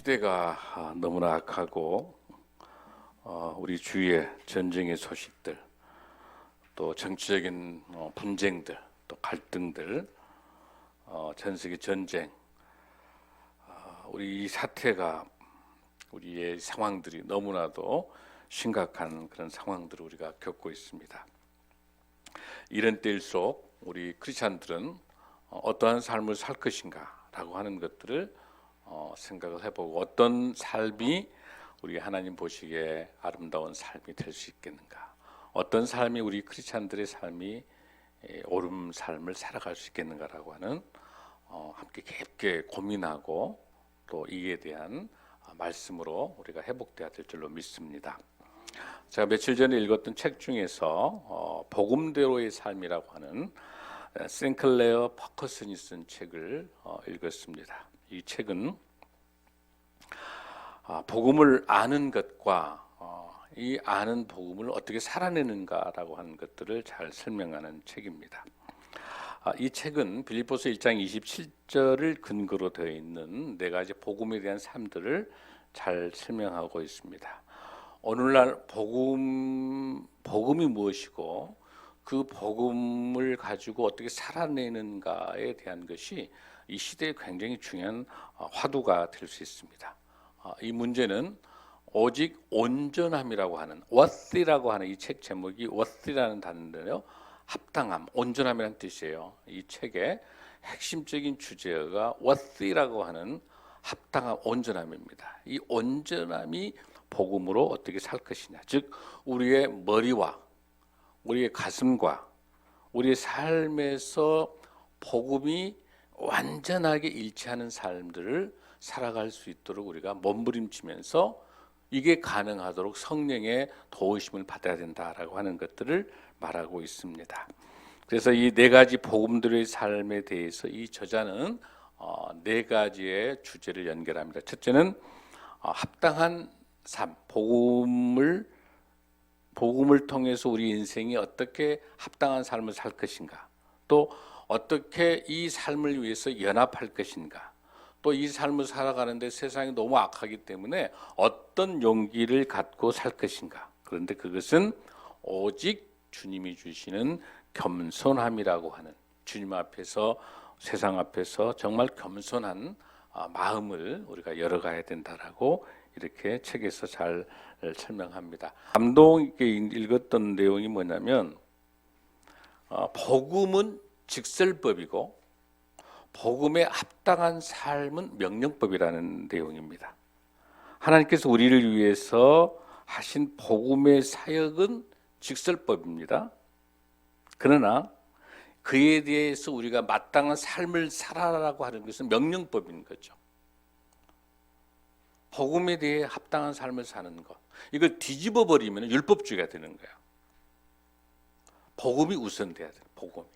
시대가 너무나 악하고 우리 주위의 전쟁의 소식들, 또 정치적인 분쟁들, 또 갈등들, 전 세계 전쟁, 우리 이 사태가 우리의 상황들이 너무나도 심각한 그런 상황들을 우리가 겪고 있습니다. 이런 때일수록 우리 크리스찬들은 어떠한 삶을 살 것인가라고 하는 것들을 생각을 해보고, 어떤 삶이 우리 하나님 보시기에 아름다운 삶이 될 수 있겠는가, 어떤 삶이 우리 크리스찬들의 삶이 옳은 삶을 살아갈 수 있겠는가라고 하는 함께 깊게 고민하고 또 이에 대한 말씀으로 우리가 회복돼야 될 줄로 믿습니다. 제가 며칠 전에 읽었던 책 중에서 복음대로의 삶이라고 하는 샌클레어 퍼커슨이 쓴 책을 읽었습니다. 이 책은 복음을 아는 것과 이 아는 복음을 어떻게 살아내는가라고 하는 것들을 잘 설명하는 책입니다. 이 책은 빌립보서 1장 27절을 근거로 되어 있는 네 가지 복음에 대한 삶들을 잘 설명하고 있습니다. 오늘날 복음이 무엇이고 그 복음을 가지고 어떻게 살아내는가에 대한 것이 이 시대에 굉장히 중요한 화두가 될 수 있습니다. 이 문제는 오직 온전함이라고 하는, worthy라고 하는, 이 책 제목이 worthy라는 단어인데요, 합당함, 온전함이라는 뜻이에요. 이 책의 핵심적인 주제가 worthy라고 하는 합당함, 온전함입니다. 이 온전함이 복음으로 어떻게 살 것이냐, 즉 우리의 머리와 우리의 가슴과 우리의 삶에서 복음이 완전하게 일치하는 삶들을 살아갈 수 있도록 우리가 몸부림치면서 이게 가능하도록 성령의 도우심을 받아야 된다라고 하는 것들을 말하고 있습니다. 그래서 이 네 가지 복음들의 삶에 대해서 이 저자는 네 가지의 주제를 연결합니다. 첫째는 합당한 삶, 복음을 통해서 우리 인생이 어떻게 합당한 삶을 살 것인가, 또 어떻게 이 삶을 위해서 연합할 것인가, 또 이 삶을 살아가는데 세상이 너무 악하기 때문에 어떤 용기를 갖고 살 것인가. 그런데 그것은 오직 주님이 주시는 겸손함이라고 하는, 주님 앞에서, 세상 앞에서 정말 겸손한 마음을 우리가 열어가야 된다라고 이렇게 책에서 잘 설명합니다. 감동 있게 읽었던 내용이 뭐냐면, 복음은 직설법이고 복음에 합당한 삶은 명령법이라는 내용입니다. 하나님께서 우리를 위해서 하신 복음의 사역은 직설법입니다. 그러나 그에 대해서 우리가 마땅한 삶을 살아라고 하는 것은 명령법인 거죠. 복음에 대해 합당한 삶을 사는 것, 이걸 뒤집어 버리면 율법주의가 되는 거예요. 복음이 우선돼야 돼요. 복음이.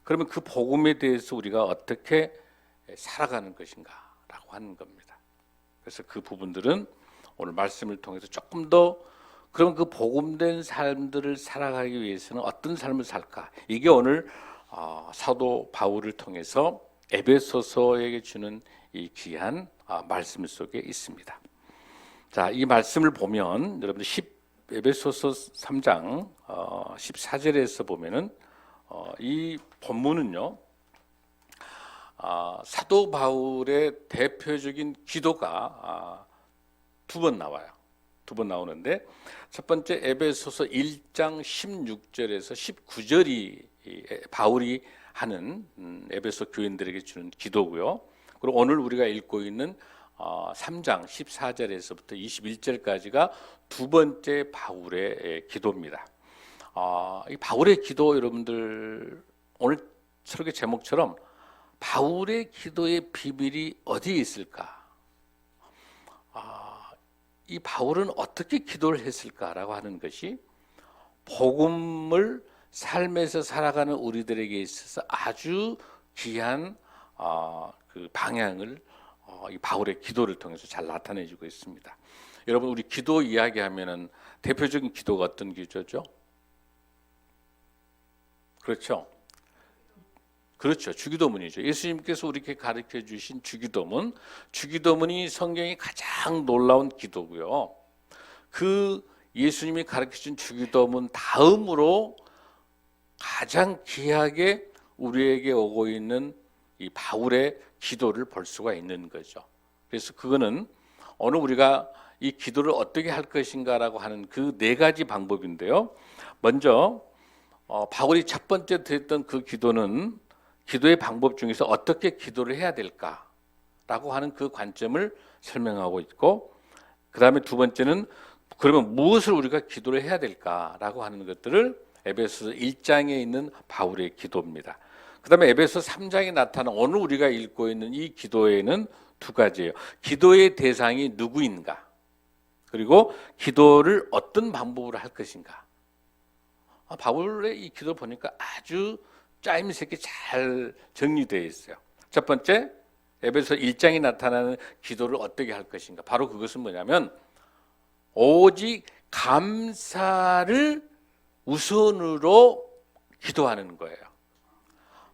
그러면 그 복음에 대해서 우리가 어떻게 살아가는 것인가라고 하는 겁니다. 그래서 그 부분들은 오늘 말씀을 통해서 조금 더, 그럼 그 복음된 삶들을 살아가기 위해서는 어떤 삶을 살까? 이게 오늘 사도 바울을 통해서 에베소서에게 주는 이 귀한 말씀 속에 있습니다. 자, 이 말씀을 보면 여러분들 에베소서 3장 14절에서 보면은 이 본문은요, 사도 바울의 대표적인 기도가 두 번 나와요. 두 번 나오는데, 첫 번째 에베소서 1장 16절에서 19절이 바울이 하는 에베소 교인들에게 주는 기도고요. 그리고 오늘 우리가 읽고 있는 3장 14절에서부터 21절까지가 두 번째 바울의 기도입니다. 이 바울의 기도, 여러분들 오늘 설교 제목처럼 바울의 기도의 비밀이 어디에 있을까? 이 바울은 어떻게 기도를 했을까라고 하는 것이 복음을 삶에서 살아가는 우리들에게 있어서 아주 귀한 그 방향을 이 바울의 기도를 통해서 잘 나타내주고 있습니다. 여러분, 우리 기도 이야기하면은 대표적인 기도가 어떤 기도죠? 그렇죠. 그렇죠. 주기도문이죠. 예수님께서 우리에게 가르쳐 주신 주기도문, 주기도문이 성경이 가장 놀라운 기도고요. 그 예수님이 가르쳐 준 주기도문 다음으로 가장 귀하게 우리에게 오고 있는 이 바울의 기도를 볼 수가 있는 거죠. 그래서 그거는 오늘 우리가 이 기도를 어떻게 할 것인가라고 하는 그 네 가지 방법인데요. 먼저 바울이 첫 번째 드렸던 그 기도는 기도의 방법 중에서 어떻게 기도를 해야 될까라고 하는 그 관점을 설명하고 있고, 그 다음에 두 번째는 그러면 무엇을 우리가 기도를 해야 될까라고 하는 것들을 에베소서 1장에 있는 바울의 기도입니다. 그 다음에 에베소 3장에 나타난 오늘 우리가 읽고 있는 이 기도에는 두 가지예요. 기도의 대상이 누구인가, 그리고 기도를 어떤 방법으로 할 것인가. 바울의 이 기도 보니까 아주 짜임새게 잘 정리되어 있어요. 첫 번째, 에베소 1장에 나타나는 기도를 어떻게 할 것인가. 바로 그것은 뭐냐면 오직 감사를 우선으로 기도하는 거예요.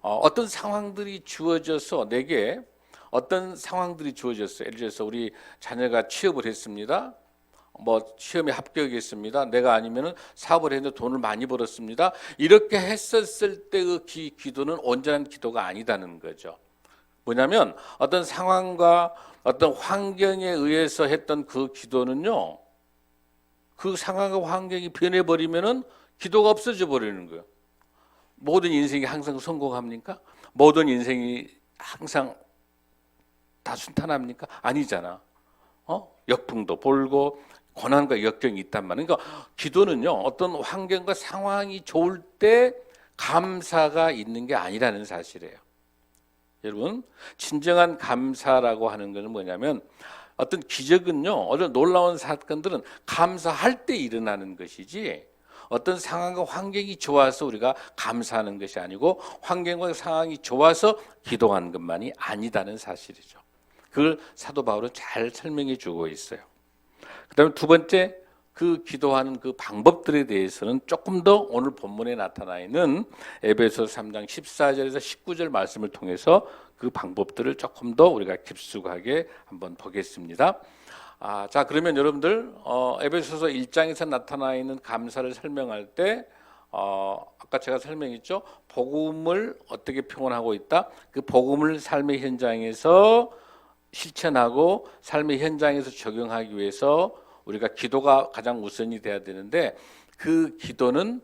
어떤 상황들이 주어져서 내게 어떤 상황들이 주어졌어요. 예를 들어서 우리 자녀가 취업을 했습니다. 시험에 합격했습니다. 내가 아니면은 사업을 했는데 돈을 많이 벌었습니다. 이렇게 했었을 때 그 기도는 온전한 기도가 아니다는 거죠. 뭐냐면 어떤 상황과 어떤 환경에 의해서 했던 그 기도는요, 그 상황과 환경이 변해버리면은 기도가 없어져 버리는 거예요. 모든 인생이 항상 성공합니까? 모든 인생이 항상 다 순탄합니까? 아니잖아. 역풍도 불고 고난과 역경이 있단 말이에요. 그러니까 기도는요, 어떤 환경과 상황이 좋을 때 감사가 있는 게 아니라는 사실이에요. 여러분, 진정한 감사라고 하는 것은 뭐냐면 어떤 기적은요, 어떤 놀라운 사건들은 감사할 때 일어나는 것이지 어떤 상황과 환경이 좋아서 우리가 감사하는 것이 아니고 환경과 상황이 좋아서 기도하는 것만이 아니다는 사실이죠. 그걸 사도 바울은 잘 설명해 주고 있어요. 그 다음에 두 번째, 그 기도하는 그 방법들에 대해서는 조금 더 오늘 본문에 나타나 있는 에베소 3장 14절에서 19절 말씀을 통해서 그 방법들을 조금 더 우리가 깊숙하게 한번 보겠습니다. 자, 그러면 여러분들 에베소서 1장에서 나타나 있는 감사를 설명할 때 아까 제가 설명했죠. 복음을 어떻게 표현하고 있다. 그 복음을 삶의 현장에서 실천하고 삶의 현장에서 적용하기 위해서 우리가 기도가 가장 우선이 돼야 되는데, 그 기도는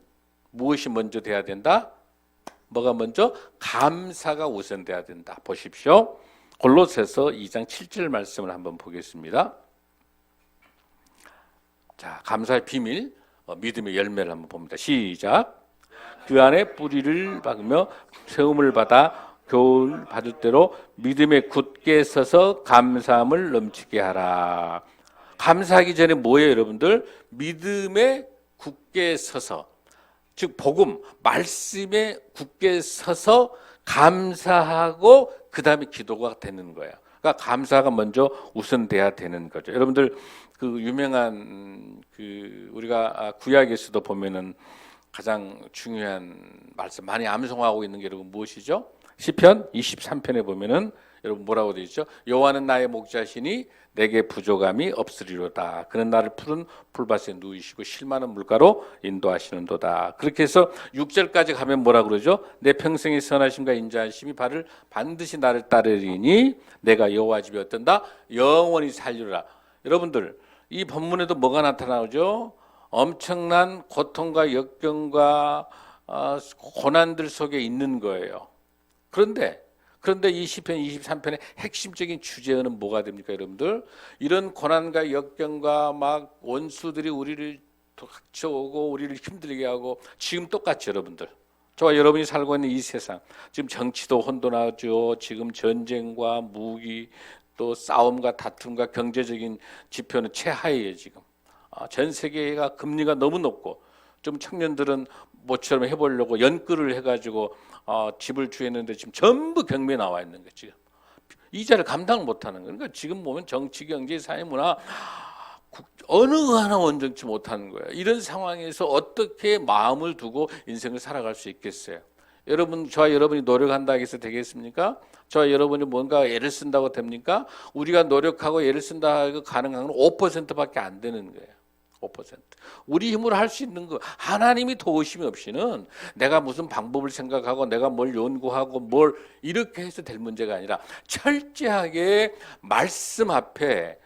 무엇이 먼저 돼야 된다? 뭐가 먼저? 감사가 우선돼야 된다. 보십시오. 골로새서 2장 7절 말씀을 한번 보겠습니다. 자, 감사의 비밀, 믿음의 열매를 한번 봅니다. 시작. 그 안에 뿌리를 박으며 세움을 받아 교훈 받을 대로 믿음에 굳게 서서 감사함을 넘치게 하라. 감사하기 전에 뭐예요, 여러분들? 믿음에 굳게 서서, 즉 복음, 말씀에 굳게 서서 감사하고 그 다음에 기도가 되는 거예요. 그러니까 감사가 먼저 우선돼야 되는 거죠. 여러분들 그 유명한 우리가 구약에서도 보면은 가장 중요한 말씀 많이 암송하고 있는 게 여러분 무엇이죠? 시편 23편에 보면은 여러분 뭐라고 되어 있죠? 여호와는 나의 목자시니 내게 부족함이 없으리로다. 그는 나를 푸른 풀밭에 누이시고 실 많은 물가로 인도하시는도다. 그렇게 해서 6절까지 가면 뭐라 그러죠? 내 평생의 선하심과 인자하심이 반드시 나를 따르리니 내가 여호와 집에 어떤다? 영원히 살리라. 여러분들 이 본문에도 뭐가 나타나죠? 엄청난 고통과 역경과 고난들 속에 있는 거예요. 그런데 이 시편 23편의 핵심적인 주제는 뭐가 됩니까, 여러분들? 이런 고난과 역경과 막 원수들이 우리를 닥쳐오고 우리를 힘들게 하고 지금 똑같이 여러분들, 저와 여러분이 살고 있는 이 세상, 지금 정치도 혼돈하죠. 지금 전쟁과 무기 또 싸움과 다툼과 경제적인 지표는 최하위예요. 지금 전 세계가 금리가 너무 높고, 좀 청년들은 모처럼 해보려고 연끌을 해가지고 집을 주했는데 지금 전부 경매에 나와 있는 거예요. 지금 이자를 감당 못하는 거예요. 그러니까 지금 보면 정치, 경제, 사회, 문화 어느 하나 원정치 못하는 거예요. 이런 상황에서 어떻게 마음을 두고 인생을 살아갈 수 있겠어요? 저와 여러분이 노력한다고 해서 되겠습니까? 저와 여러분이 뭔가 애를 쓴다고 됩니까? 우리가 노력하고 애를 쓴다고 가능한 건 5%밖에 안 되는 거예요. 5%. 우리 힘으로 할 수 있는 거, 하나님이 도우심이 없이는 내가 무슨 방법을 생각하고 내가 뭘 연구하고 뭘 이렇게 해서 될 문제가 아니라 철저하게 말씀 앞에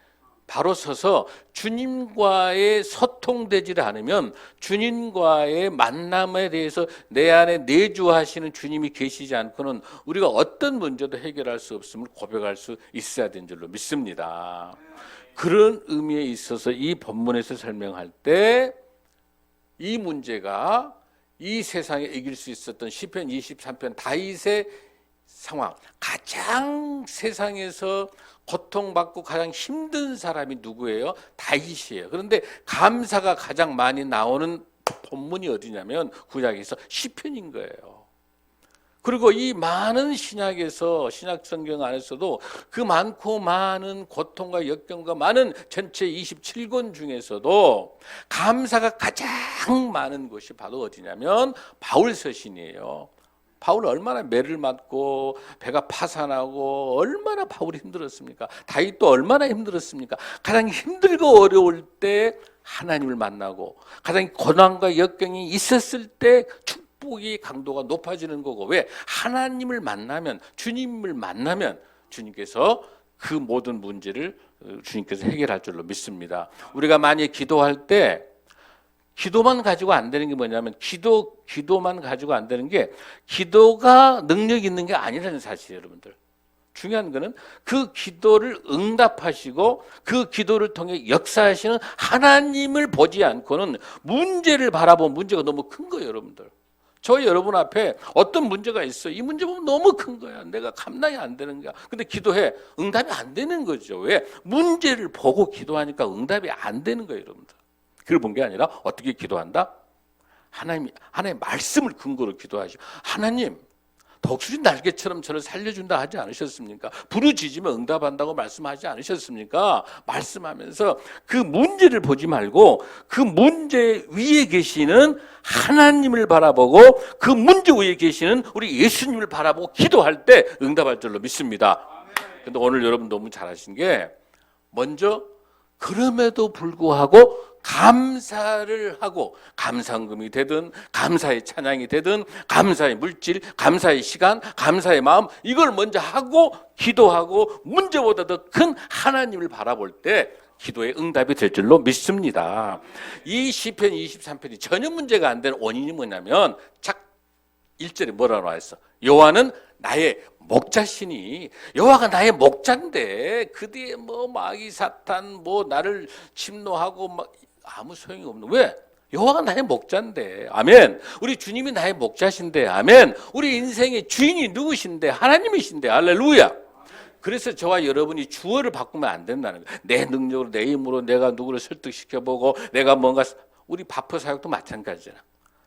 바로 서서 주님과의 소통되지를 않으면 주님과의 만남에 대해서 내 안에 내주하시는 주님이 계시지 않고는 우리가 어떤 문제도 해결할 수 없음을 고백할 수 있어야 되는 줄로 믿습니다. 그런 의미에 있어서 이 본문에서 설명할 때 이 문제가 이 세상에 이길 수 있었던 시편 23편 다윗의 상황, 가장 세상에서 고통받고 가장 힘든 사람이 누구예요? 다윗이에요. 그런데 감사가 가장 많이 나오는 본문이 어디냐면 구약에서 시편인 거예요. 그리고 이 많은 신약에서 신약 성경 안에서도 그 많고 많은 고통과 역경과 많은 전체 27권 중에서도 감사가 가장 많은 곳이 바로 어디냐면 바울 서신이에요. 바울 얼마나 매를 맞고 배가 파산하고 얼마나 바울이 힘들었습니까? 다윗도 얼마나 힘들었습니까? 가장 힘들고 어려울 때 하나님을 만나고 가장 고난과 역경이 있었을 때 축복의 강도가 높아지는 거고, 왜? 하나님을 만나면, 주님을 만나면 주님께서 그 모든 문제를 주님께서 해결할 줄로 믿습니다. 우리가 만약에 기도할 때 기도만 가지고 안 되는 게 뭐냐면 기도만 가지고 안 되는 게 기도가 능력 있는 게 아니라는 사실이에요, 여러분들. 중요한 거는 그 기도를 응답하시고 그 기도를 통해 역사하시는 하나님을 보지 않고는 문제를 바라보면 문제가 너무 큰 거예요, 여러분들. 저 여러분 앞에 어떤 문제가 있어. 이 문제 보면 너무 큰 거야. 내가 감당이 안 되는 거야. 근데 기도해. 응답이 안 되는 거죠. 왜? 문제를 보고 기도하니까 응답이 안 되는 거예요, 여러분들. 그걸 본 게 아니라 어떻게 기도한다? 하나님의 말씀을 근거로 기도하시고, 하나님, 독수리 날개처럼 저를 살려준다 하지 않으셨습니까? 부르짖으면 응답한다고 말씀하지 않으셨습니까? 말씀하면서 그 문제를 보지 말고 그 문제 위에 계시는 하나님을 바라보고 그 문제 위에 계시는 우리 예수님을 바라보고 기도할 때 응답할 줄로 믿습니다. 근데 오늘 여러분 너무 잘하신 게, 먼저 그럼에도 불구하고 감사를 하고, 감사금이 되든 감사의 찬양이 되든 감사의 물질, 감사의 시간, 감사의 마음, 이걸 먼저 하고 기도하고 문제보다 더 큰 하나님을 바라볼 때 기도의 응답이 될 줄로 믿습니다. 이 시편 23편이 전혀 문제가 안 되는 원인이 뭐냐면 1절에 뭐라고 나와 있어? 여호와는 나의 목자시니, 여호와가 나의 목자인데 그 뒤에 뭐 마귀 사탄 뭐 나를 침노하고 막 아무 소용이 없는, 왜? 여호와가 나의 목자인데, 아멘. 우리 주님이 나의 목자신데, 아멘. 우리 인생의 주인이 누구신데? 하나님이신데, 할렐루야. 그래서 저와 여러분이 주어를 바꾸면 안 된다는 거예요. 내 능력으로, 내 힘으로 내가 누구를 설득시켜보고 내가 뭔가, 우리 바퍼 사역도 마찬가지잖아.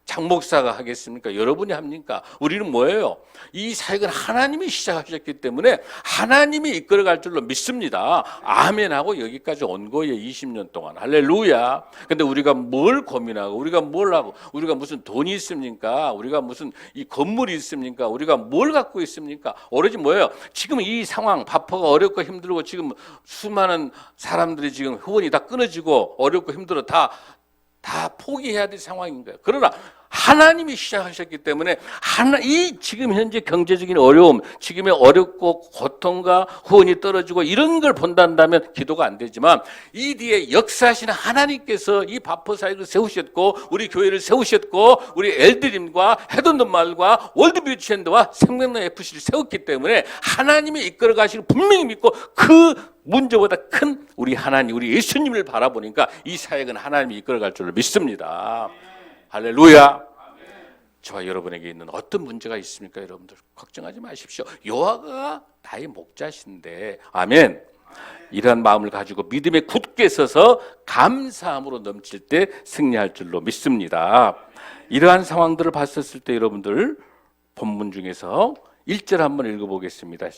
장목사가 하겠습니까? 여러분이 합니까? 우리는 뭐예요? 이 사역은 하나님이 시작하셨기 때문에 하나님이 이끌어갈 줄로 믿습니다. 아멘 하고 여기까지 온 거예요. 20년 동안. 할렐루야. 근데 우리가 뭘 고민하고, 우리가 뭘 하고, 우리가 무슨 돈이 있습니까? 우리가 무슨 이 건물이 있습니까? 우리가 뭘 갖고 있습니까? 오로지 뭐예요? 지금 이 상황, 바퍼가 어렵고 힘들고 지금 수많은 사람들이 지금 후원이 다 끊어지고 어렵고 힘들어 다 포기해야 될 상황인 거예요. 그러나 하나님이 시작하셨기 때문에 이 지금 현재 경제적인 어려움, 지금의 어렵고 고통과 후원이 떨어지고 이런 걸 본다면 기도가 안 되지만, 이 뒤에 역사하시는 하나님께서 이 바퍼 사역을 세우셨고 우리 교회를 세우셨고 우리 엘드림과 헤돈돈말과 월드뷰티앤드와 생명력 FC를 세웠기 때문에 하나님이 이끌어 가시를 분명히 믿고 그 문제보다 큰 우리 하나님, 우리 예수님을 바라보니까 이 사역은 하나님이 이끌어갈 줄을 믿습니다. 할렐루야. 저와 여러분에게 있는 어떤 문제가 있습니까? 여러분들 걱정하지 마십시오. 여호와가 나의 목자신데, 아멘. 이러한 마음을 가지고 믿음에 굳게 서서 감사함으로 넘칠 때 승리할 줄로 믿습니다. 이러한 상황들을 봤었을 때 여러분들 본문 중에서 1절 한번 읽어보겠습니다.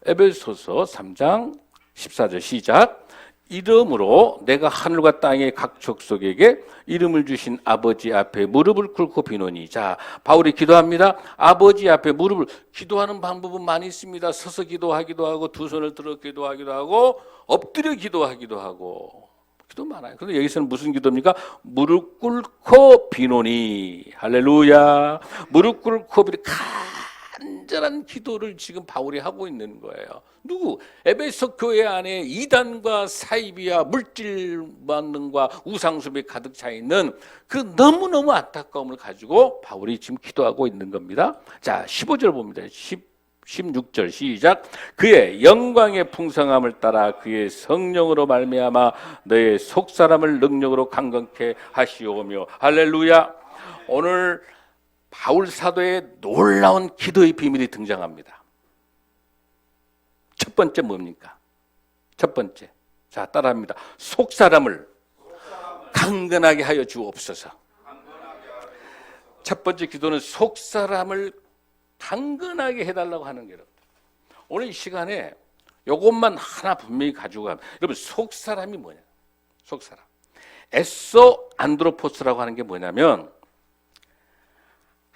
에베소서 3장 14절 시작. 이름으로 내가 하늘과 땅의 각 족속에게 이름을 주신 아버지 앞에 무릎을 꿇고 비노니. 자, 바울이 기도합니다. 아버지 앞에 무릎을, 기도하는 방법은 많이 있습니다. 서서 기도하기도 하고, 두 손을 들어 기도하기도 하고, 엎드려 기도하기도 하고, 기도 많아요. 그런데 여기서는 무슨 기도입니까? 무릎 꿇고 비노니. 할렐루야. 무릎 꿇고 비노니. 간절한 기도를 지금 바울이 하고 있는 거예요. 누구? 에베소 교회 안에 이단과 사이비와 물질 만능과 우상숭배 가득 차 있는 그 너무너무 안타까움을 가지고 바울이 지금 기도하고 있는 겁니다. 자, 15절 봅니다. 16절 시작. 그의 영광의 풍성함을 따라 그의 성령으로 말미암아 너의 속사람을 능력으로 강건케 하시오며. 할렐루야. 오늘 바울 사도의 놀라운 기도의 비밀이 등장합니다. 첫 번째 뭡니까? 첫 번째. 자, 따라합니다. 속사람을 강건하게 하여 주옵소서. 첫 번째 기도는 속사람을 강건하게 해달라고 하는 거예요. 오늘 이 시간에 이것만 하나 분명히 가지고 가면, 여러분, 속사람이 뭐냐? 속사람. 에소 안드로포스라고 하는 게 뭐냐면,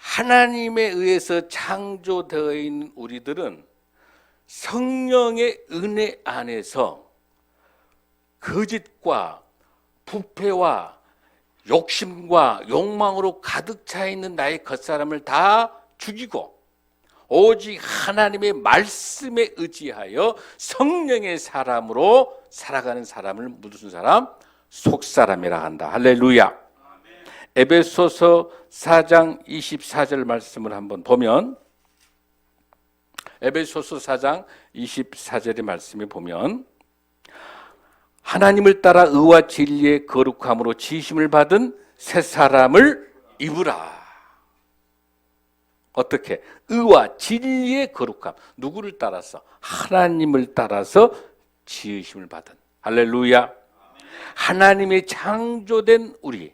하나님에 의해서 창조되어 있는 우리들은 성령의 은혜 안에서 거짓과 부패와 욕심과 욕망으로 가득 차 있는 나의 겉사람을 다 죽이고 오직 하나님의 말씀에 의지하여 성령의 사람으로 살아가는 사람을 무슨 사람? 속사람이라 한다. 할렐루야. 에베소서 4장 24절 말씀을 한번 보면, 에베소서 4장 24절의 말씀을 보면, 하나님을 따라 의와 진리의 거룩함으로 지심을 받은 새 사람을 입으라. 어떻게? 의와 진리의 거룩함. 누구를 따라서? 하나님을 따라서 지으심을 받은. 할렐루야. 하나님의 창조된 우리,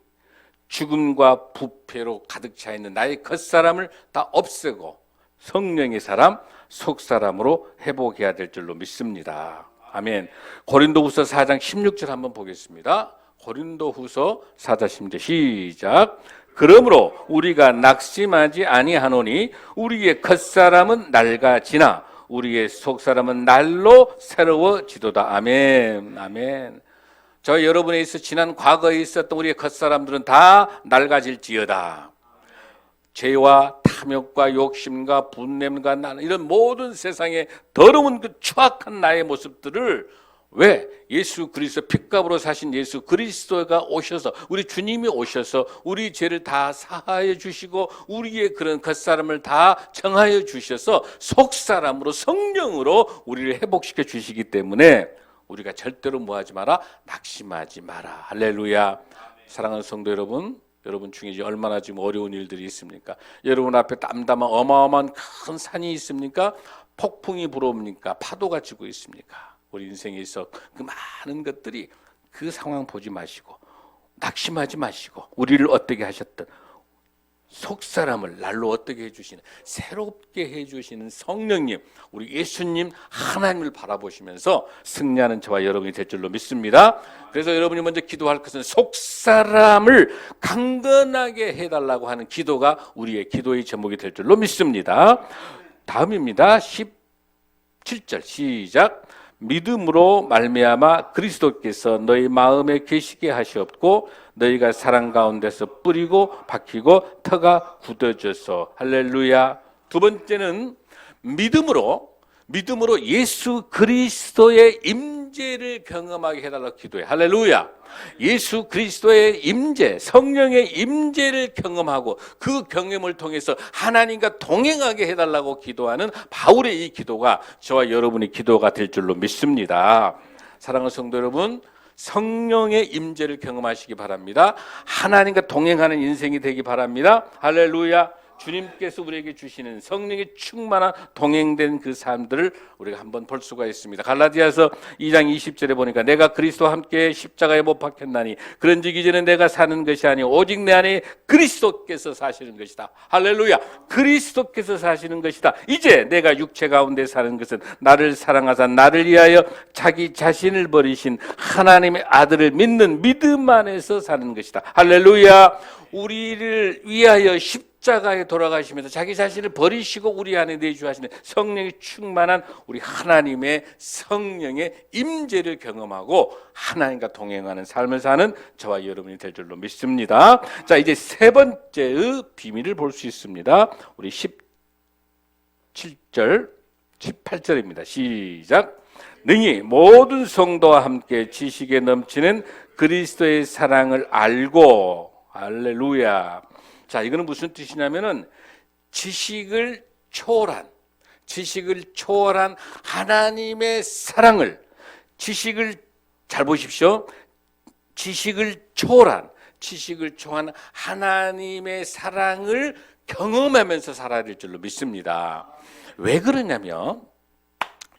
죽음과 부패로 가득 차 있는 나의 겉사람을 다 없애고 성령의 사람, 속사람으로 회복해야 될 줄로 믿습니다. 아멘. 고린도후서 4장 16절 한번 보겠습니다. 고린도후서 4장 16절 시작. 그러므로 우리가 낙심하지 아니하노니 우리의 겉사람은 낡아지나 우리의 속사람은 날로 새로워지도다. 아멘. 아멘. 저 여러분에 있어 지난 과거에 있었던 우리의 겉사람들은 다 낡아질지어다. 죄와 탐욕과 욕심과 분냄과 나는 이런 모든 세상의 더러운 그 추악한 나의 모습들을 왜 예수 그리스도 핏값으로 사신 예수 그리스도가 오셔서 우리 주님이 오셔서 우리 죄를 다 사하여 주시고 우리의 그런 겉사람을 다 정하여 주셔서 속사람으로 성령으로 우리를 회복시켜 주시기 때문에 우리가 절대로 뭐하지 마라? 낙심하지 마라. 할렐루야. 사랑하는 성도 여러분, 여러분 중에 얼마나 지금 어려운 일들이 있습니까? 여러분 앞에 담담한 어마어마한 큰 산이 있습니까? 폭풍이 불어옵니까? 파도가 치고 있습니까? 우리 인생에 있어 그 많은 것들이 그 상황 보지 마시고 낙심하지 마시고 우리를 어떻게 하셨든 속사람을 날로 어떻게 해주시는, 새롭게 해주시는 성령님, 우리 예수님 하나님을 바라보시면서 승리하는 저와 여러분이 될 줄로 믿습니다. 그래서 여러분이 먼저 기도할 것은 속사람을 강건하게 해달라고 하는 기도가 우리의 기도의 제목이 될 줄로 믿습니다. 다음입니다. 17절 시작. 믿음으로 말미암아 그리스도께서 너희 마음에 계시게 하시옵고 너희가 사랑 가운데서 뿌리고 박히고 터가 굳어져서. 할렐루야. 두 번째는 믿음으로 예수 그리스도의 임재를 경험하게 해달라고 기도해. 할렐루야. 예수 그리스도의 임재, 성령의 임재를 경험하고 그 경험을 통해서 하나님과 동행하게 해달라고 기도하는 바울의 이 기도가 저와 여러분의 기도가 될 줄로 믿습니다. 사랑하는 성도 여러분, 성령의 임재를 경험하시기 바랍니다. 하나님과 동행하는 인생이 되기 바랍니다. 할렐루야. 주님께서 우리에게 주시는 성령의 충만한 동행된 그 삶들을 우리가 한번 볼 수가 있습니다. 갈라디아서 2장 20절에 보니까 내가 그리스도와 함께 십자가에 못 박혔나니 그런즉 이제는 내가 사는 것이 아니 오직 내 안에 그리스도께서 사시는 것이다. 할렐루야. 그리스도께서 사시는 것이다. 이제 내가 육체 가운데 사는 것은 나를 사랑하사 나를 위하여 자기 자신을 버리신 하나님의 아들을 믿는 믿음 안에서 사는 것이다. 할렐루야. 우리를 위하여 십자가에 돌아가시면서 자기 자신을 버리시고 우리 안에 내주하시는 성령이 충만한 우리 하나님의 성령의 임재를 경험하고 하나님과 동행하는 삶을 사는 저와 여러분이 될 줄로 믿습니다. 자, 이제 세 번째의 비밀을 볼 수 있습니다. 우리 17절, 18절입니다. 시작. 능히 모든 성도와 함께 지식에 넘치는 그리스도의 사랑을 알고 할렐루야. 자, 이거는 무슨 뜻이냐면은 지식을 초월한 하나님의 사랑을, 지식을 잘 보십시오. 지식을 초월한 하나님의 사랑을 경험하면서 살아야 될 줄로 믿습니다. 왜 그러냐면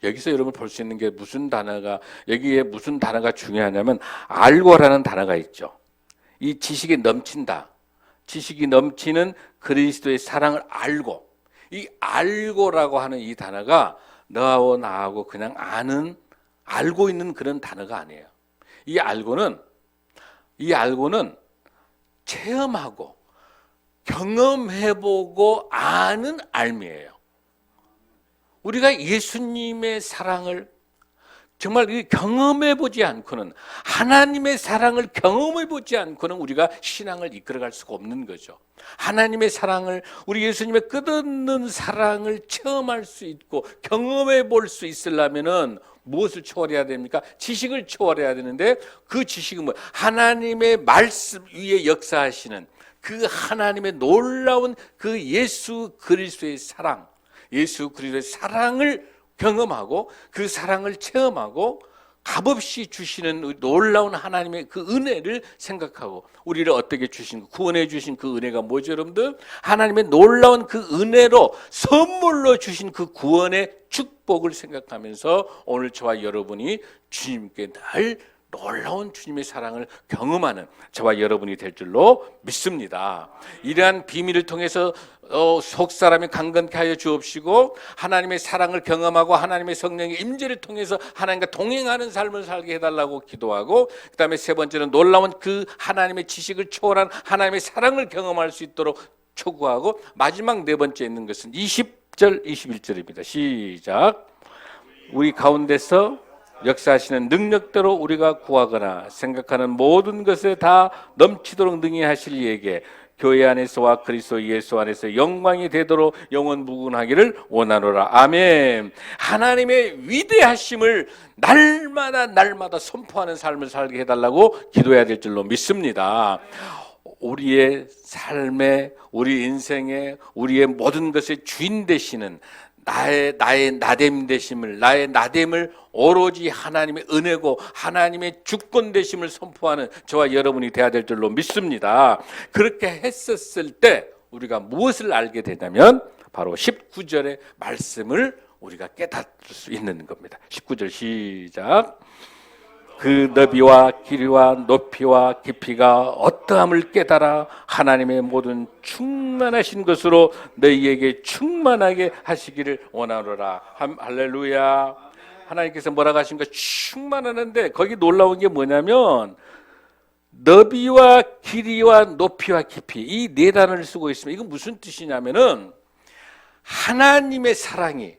여기서 여러분 볼 수 있는 게 여기에 무슨 단어가 중요하냐면 알고라는 단어가 있죠. 이 지식이 넘친다. 지식이 넘치는 그리스도의 사랑을 알고, 이 알고라고 하는 이 단어가 너하고 나하고 그냥 알고 있는 그런 단어가 아니에요. 이 알고는 체험하고 경험해보고 아는 알미예요. 우리가 예수님의 사랑을 정말 경험해보지 않고는, 하나님의 사랑을 경험해보지 않고는 우리가 신앙을 이끌어갈 수가 없는 거죠. 하나님의 사랑을, 우리 예수님의 끝없는 사랑을 체험할 수 있고 경험해볼 수 있으려면은 무엇을 초월해야 됩니까? 지식을 초월해야 되는데, 그 지식은 뭐? 하나님의 말씀 위에 역사하시는 그 하나님의 놀라운 그 예수 그리스도의 사랑, 예수 그리스도의 사랑을 경험하고 그 사랑을 체험하고 값없이 주시는 놀라운 하나님의 그 은혜를 생각하고, 우리를 어떻게 구원해 주신 그 은혜가 뭐죠, 여러분들? 하나님의 놀라운 그 은혜로 선물로 주신 그 구원의 축복을 생각하면서 오늘 저와 여러분이 주님께 늘 놀라운 주님의 사랑을 경험하는 저와 여러분이 될 줄로 믿습니다. 이러한 비밀을 통해서 속 사람이 강건케 하여 주옵시고, 하나님의 사랑을 경험하고 하나님의 성령의 임재를 통해서 하나님과 동행하는 삶을 살게 해달라고 기도하고, 그 다음에 세 번째는 놀라운 그 하나님의 지식을 초월한 하나님의 사랑을 경험할 수 있도록 촉구하고, 마지막 네 번째 있는 것은 20절 21절입니다. 시작. 우리 가운데서 역사하시는 능력대로 우리가 구하거나 생각하는 모든 것에 다 넘치도록 능히 하실 이에게 교회 안에서와 그리스도 예수 안에서 영광이 되도록 영원 무궁하기를 원하노라. 아멘. 하나님의 위대하심을 날마다 선포하는 삶을 살게 해달라고 기도해야 될 줄로 믿습니다. 우리의 삶에, 우리 인생에, 우리의 모든 것의 주인 되시는 나의 나됨 되심을, 나의 나됨을 오로지 하나님의 은혜고 하나님의 주권 되심을 선포하는 저와 여러분이 되어야 될 줄로 믿습니다. 그렇게 했었을 때 우리가 무엇을 알게 되냐면 바로 19절의 말씀을 우리가 깨달을 수 있는 겁니다. 19절 시작. 그 너비와 길이와 높이와 깊이가 어떠함을 깨달아 하나님의 모든 충만하신 것으로 너희에게 충만하게 하시기를 원하노라. 할렐루야. 하나님께서 뭐라고 하신가? 충만하는데 거기 놀라운 게 뭐냐면 너비와 길이와 높이와 깊이, 이 네 단어를 쓰고 있습니다. 이건 무슨 뜻이냐면은 하나님의 사랑이,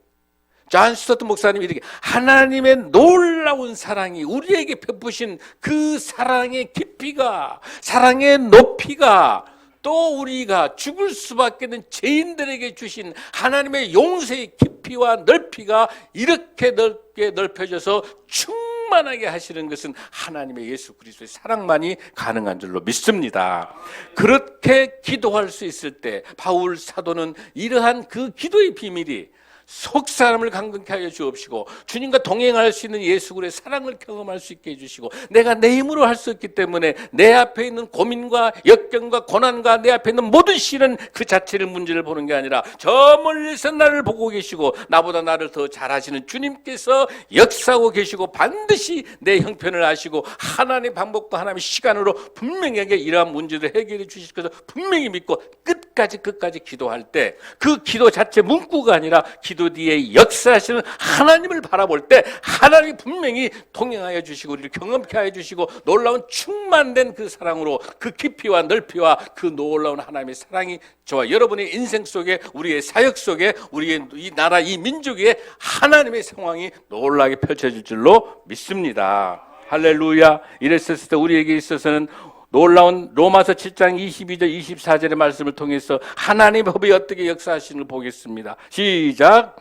존 스토트 목사님이 이렇게 하나님의 놀라운 사랑이 우리에게 베푸신 그 사랑의 깊이가, 사랑의 높이가, 또 우리가 죽을 수밖에 없는 죄인들에게 주신 하나님의 용서의 깊이와 넓이가 이렇게 넓게 넓혀져서 충만하게 하시는 것은 하나님의 예수 그리스도의 사랑만이 가능한 줄로 믿습니다. 그렇게 기도할 수 있을 때 바울 사도는 이러한 그 기도의 비밀이 속 사람을 강건케 하여 주옵시고 주님과 동행할 수 있는 예수 그리스도의 사랑을 경험할 수 있게 해주시고 내가 내 힘으로 할 수 없기 때문에 내 앞에 있는 고민과 역경과 고난과 내 앞에 있는 모든 시련 그 자체를 문제를 보는 게 아니라 저 멀리서 나를 보고 계시고 나보다 나를 더 잘하시는 주님께서 역사하고 계시고 반드시 내 형편을 아시고 하나님의 방법과 하나님의 시간으로 분명하게 이러한 문제를 해결해 주실 것을 분명히 믿고 끝까지 기도할 때 그 기도 자체 문구가 아니라 기도 뒤에 역사하시는 하나님을 바라볼 때 하나님이 분명히 동행하여 주시고 우리를 경험케 하여 주시고 놀라운 충만된 그 사랑으로 그 깊이와 넓이와 그 놀라운 하나님의 사랑이 저와 여러분의 인생 속에 우리의 사역 속에 우리의 이 나라 이 민족의 하나님의 상황이 놀라게 펼쳐질 줄로 믿습니다. 할렐루야. 이랬을 때 우리에게 있어서는 놀라운 로마서 7장 22절 24절의 말씀을 통해서 하나님의 법이 어떻게 역사하시는 걸 보겠습니다. 시작.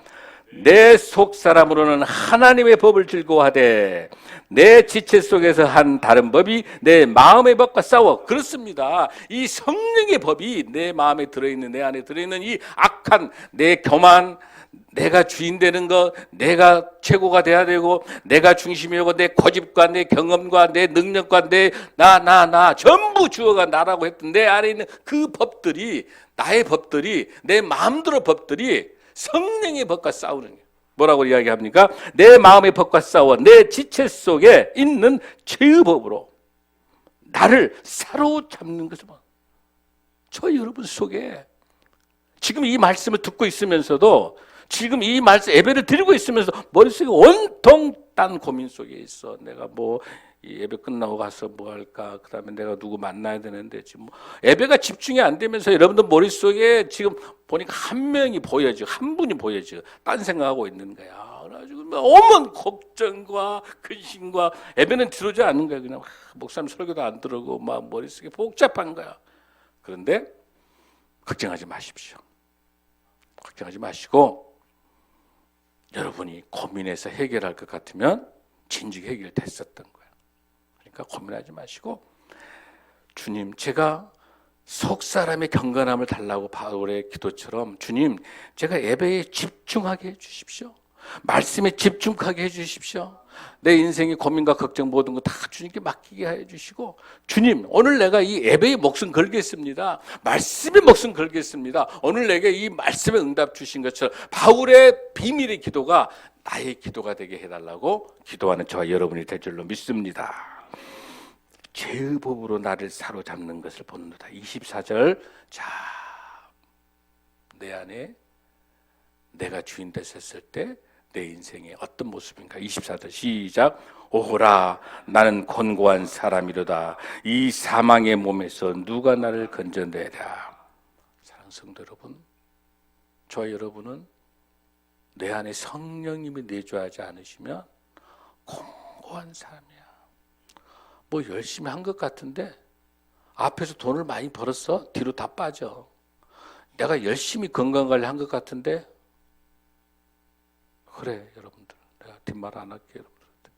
내 속사람으로는 하나님의 법을 즐거워하되 내 지체 속에서 한 다른 법이 내 마음의 법과 싸워. 그렇습니다. 이 성령의 법이 내 마음에 들어있는 내 안에 들어있는 이 악한 내 교만 내가 주인 되는 것, 내가 최고가 돼야 되고, 내가 중심이고, 내 고집과 내 경험과 내 능력과 나 전부 주어가 나라고 했던 내 안에 있는 그 법들이, 나의 법들이, 내 마음대로 법들이 성령의 법과 싸우는 거예요. 뭐라고 이야기합니까? 내 마음의 법과 싸워 내 지체 속에 있는 죄의 법으로 나를 사로잡는 것을 봐. 저 여러분 속에 지금 이 말씀을 듣고 있으면서도 지금 이 말씀 예배를 드리고 있으면서 머릿속에 온통 딴 고민 속에 있어. 내가 뭐 이 예배 끝나고 가서 뭐 할까? 그다음에 내가 누구 만나야 되는데 지금 뭐 예배가 집중이 안 되면서 여러분들 머릿속에 지금 보니까 한 명이 보여지고 한 분이 보여지고 딴 생각하고 있는 거야. 그래가지고 오만 걱정과 근심과 예배는 들어오지 않는 거야. 그냥 목사님 설교도 안 들어오고 막 머릿속에 복잡한 거야. 그런데 걱정하지 마십시오. 걱정하지 마시고 여러분이 고민해서 해결할 것 같으면 진즉 해결됐었던 거예요. 그러니까 고민하지 마시고 주님 제가 속사람의 경건함을 달라고 바울의 기도처럼 주님 제가 예배에 집중하게 해주십시오. 말씀에 집중하게 해주십시오. 내 인생의 고민과 걱정 모든 거 다 주님께 맡기게 해주시고 주님 오늘 내가 이 예배에 목숨 걸겠습니다. 말씀에 목숨 걸겠습니다. 오늘 내게 이 말씀에 응답 주신 것처럼 바울의 비밀의 기도가 나의 기도가 되게 해달라고 기도하는 저와 여러분이 될 줄로 믿습니다. 죄의 법으로 나를 사로잡는 것을 보는도다. 24절 자, 내 안에 내가 주인 됐었을 때 내 인생의 어떤 모습인가. 24절 시작. 오호라 나는 곤고한 사람이로다. 이 사망의 몸에서 누가 나를 건져내랴. 사랑하는 성도 여러분, 저와 여러분은 내 안에 성령님이 내주하지 않으시면 곤고한 사람이야. 뭐 열심히 한 것 같은데 앞에서 돈을 많이 벌었어? 뒤로 다 빠져. 내가 열심히 건강관리 한 것 같은데 그래 여러분들 내가 뒷말 안 할게 여러분들.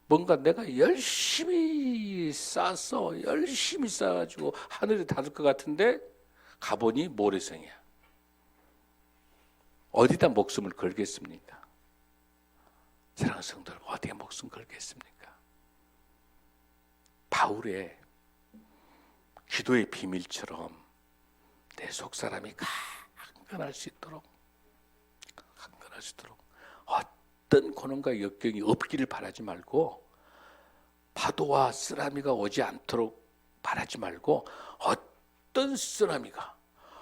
뭔가 내가 열심히 쌓았어. 열심히 쌓아가지고 하늘에 닿을 것 같은데 가보니 모래성이야. 어디다 목숨을 걸겠습니까? 사랑하는 성도 여러분 어디에 목숨 걸겠습니까? 바울의 기도의 비밀처럼 내 속사람이 강건할 수 있도록 어떤 고난과 역경이 없기를 바라지 말고 파도와 쓰나미가 오지 않도록 바라지 말고 어떤 쓰나미가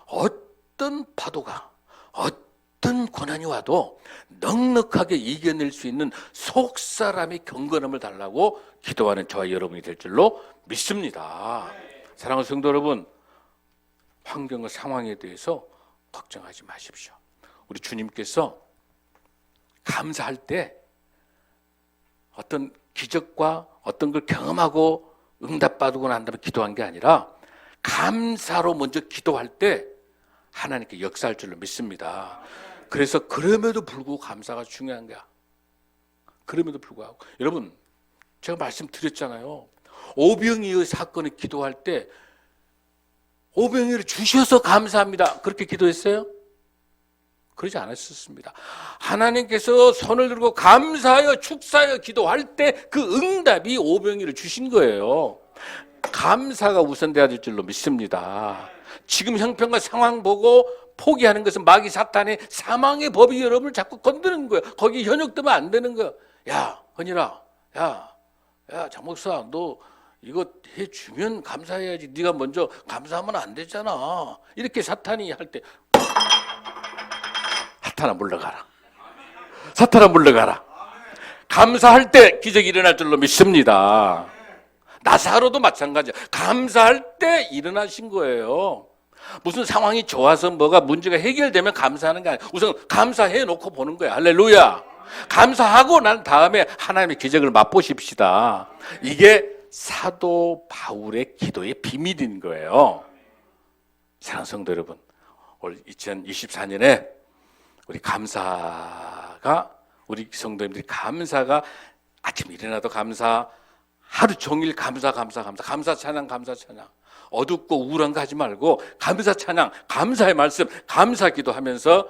어떤 파도가 어떤 고난이 와도 넉넉하게 이겨낼 수 있는 속사람의 경건함을 달라고 기도하는 저와 여러분이 될 줄로 믿습니다. 사랑하는 성도 여러분 환경과 상황에 대해서 걱정하지 마십시오. 우리 주님께서 감사할 때 어떤 기적과 어떤 걸 경험하고 응답받고 난 다음에 기도한 게 아니라 감사로 먼저 기도할 때 하나님께 역사할 줄로 믿습니다. 그래서 그럼에도 불구하고 감사가 중요한 거야. 그럼에도 불구하고 여러분 제가 말씀드렸잖아요. 오병이의 사건에 기도할 때 오병이를 주셔서 감사합니다. 그렇게 기도했어요? 그러지 않았었습니다. 하나님께서 손을 들고 감사하여 축사하여 기도할 때 그 응답이 오병이를 주신 거예요. 감사가 우선돼야 될 줄로 믿습니다. 지금 형편과 상황 보고 포기하는 것은 마귀 사탄의 사망의 법이 여러분을 자꾸 건드는 거예요. 거기 현혹되면 안 되는 거예요. 야, 헌일아, 야, 장목사, 너 이거 해주면 감사해야지. 네가 먼저 감사하면 안 되잖아. 이렇게 사탄이 할 때 사탄아 물러가라. 사탄아 물러가라. 감사할 때 기적이 일어날 줄로 믿습니다. 나사로도 마찬가지야. 감사할 때 일어나신 거예요. 무슨 상황이 좋아서 뭐가 문제가 해결되면 감사하는 게 아니야. 우선 감사해 놓고 보는 거야. 할렐루야. 감사하고 난 다음에 하나님의 기적을 맛보십시다. 이게 사도 바울의 기도의 비밀인 거예요. 사랑하는 성도 여러분, 올 2024년에 우리 감사가, 우리 성도님들이 감사가 아침 일어나도 감사, 하루 종일 감사 찬양. 어둡고 우울한 거 하지 말고 감사 찬양, 감사의 말씀, 감사 기도하면서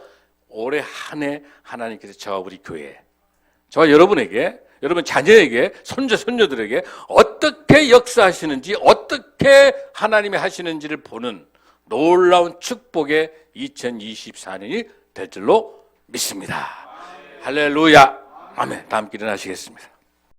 올해 한 해 하나님께서 저와 우리 교회, 저와 여러분에게, 여러분 자녀에게, 손자 손녀들에게 어떻게 역사하시는지, 어떻게 하나님이 하시는지를 보는 놀라운 축복의 2024년이 될 줄로 믿습니다. 할렐루야. 아멘. 다 함께 일어나시겠습니다.